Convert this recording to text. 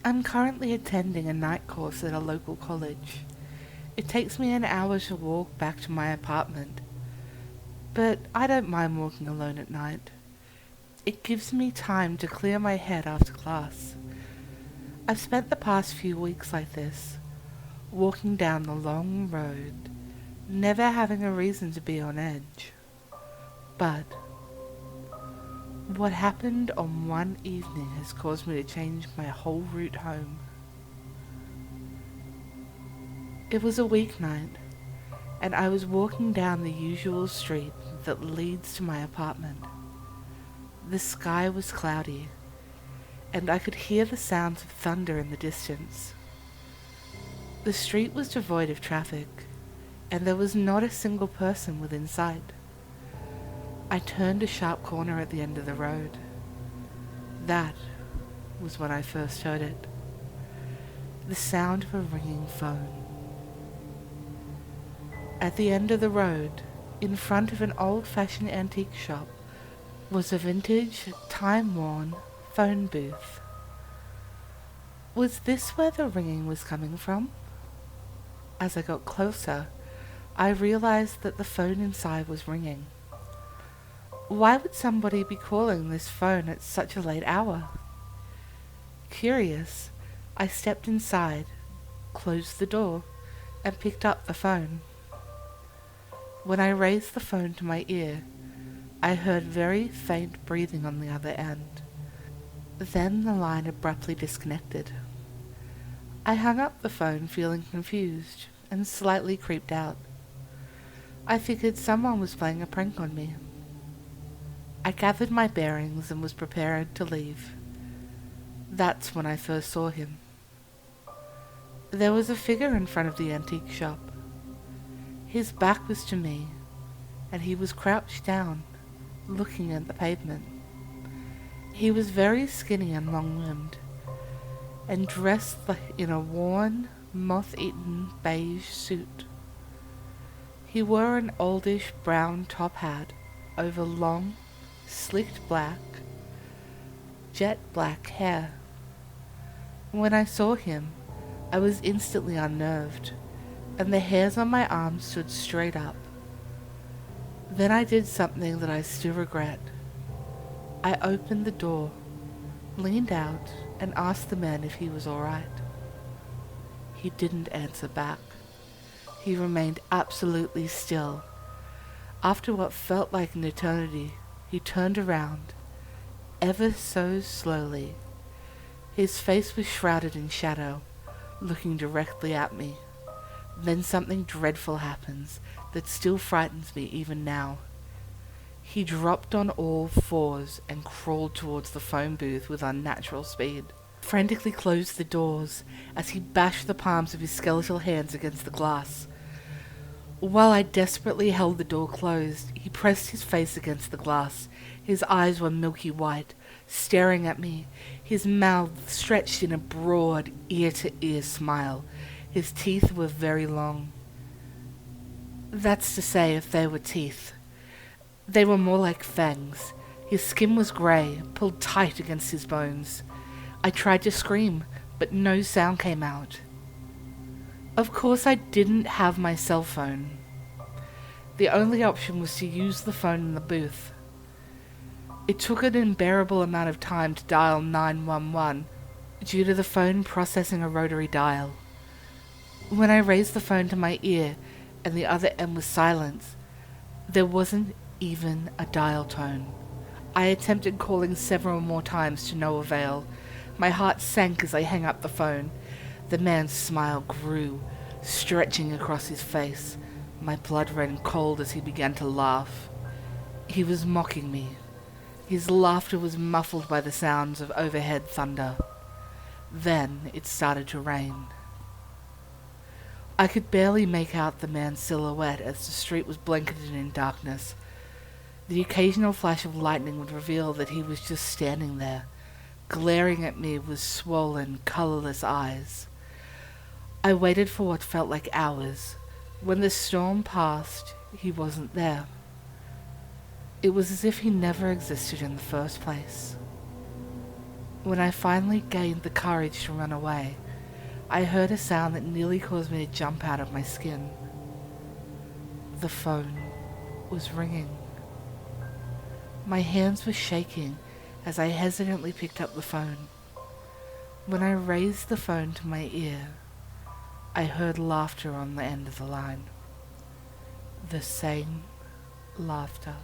I'm currently attending a night course at a local college. It takes me an hour to walk back to my apartment, but I don't mind walking alone at night. It gives me time to clear my head after class. I've spent the past few weeks like this, walking down the long road, never having a reason to be on edge. But what happened on one evening has caused me to change my whole route home. It was a weeknight, and I was walking down the usual street that leads to my apartment. The sky was cloudy, and I could hear the sounds of thunder in the distance. The street was devoid of traffic, and there was not a single person within sight. I turned a sharp corner at the end of the road. That was when I first heard it. The sound of a ringing phone. At the end of the road, in front of an old-fashioned antique shop, was a vintage, time-worn phone booth. Was this where the ringing was coming from? As I got closer, I realized that the phone inside was ringing. Why would somebody be calling this phone at such a late hour? Curious, I stepped inside, closed the door, and picked up the phone. When I raised the phone to my ear, I heard very faint breathing on the other end. Then the line abruptly disconnected. I hung up the phone feeling confused and slightly creeped out. I figured someone was playing a prank on me. I gathered my bearings and was prepared to leave. That's when I first saw him. There was a figure in front of the antique shop. His back was to me, and he was crouched down, looking at the pavement. He was very skinny and long-limbed, and dressed in a worn, moth-eaten beige suit. He wore an oldish brown top hat over long, slicked jet black hair. When I saw him, I was instantly unnerved, and the hairs on my arms stood straight up. Then I did something that I still regret. I opened the door, leaned out, and asked the man if he was all right. He didn't answer back. He remained absolutely still. After what felt like an eternity, he turned around, ever so slowly. His face was shrouded in shadow, looking directly at me. Then something dreadful happens that still frightens me even now. He dropped on all fours and crawled towards the phone booth with unnatural speed. Frantically closed the doors as he bashed the palms of his skeletal hands against the glass. While I desperately held the door closed, he pressed his face against the glass. His eyes were milky white, staring at me, his mouth stretched in a broad, ear-to-ear smile. His teeth were very long. That's to say, if they were teeth. They were more like fangs. His skin was grey, pulled tight against his bones. I tried to scream, but no sound came out. Of course, I didn't have my cell phone. The only option was to use the phone in the booth. It took an unbearable amount of time to dial 911 due to the phone processing a rotary dial. When I raised the phone to my ear and the other end was silent, there wasn't even a dial tone. I attempted calling several more times to no avail. My heart sank as I hung up the phone. The man's smile grew, stretching across his face. My blood ran cold as he began to laugh. He was mocking me. His laughter was muffled by the sounds of overhead thunder. Then it started to rain. I could barely make out the man's silhouette as the street was blanketed in darkness. The occasional flash of lightning would reveal that he was just standing there, glaring at me with swollen, colorless eyes. I waited for what felt like hours. When the storm passed, he wasn't there. It was as if he never existed in the first place. When I finally gained the courage to run away, I heard a sound that nearly caused me to jump out of my skin. The phone was ringing. My hands were shaking as I hesitantly picked up the phone. When I raised the phone to my ear, I heard laughter on the end of the line. The same laughter.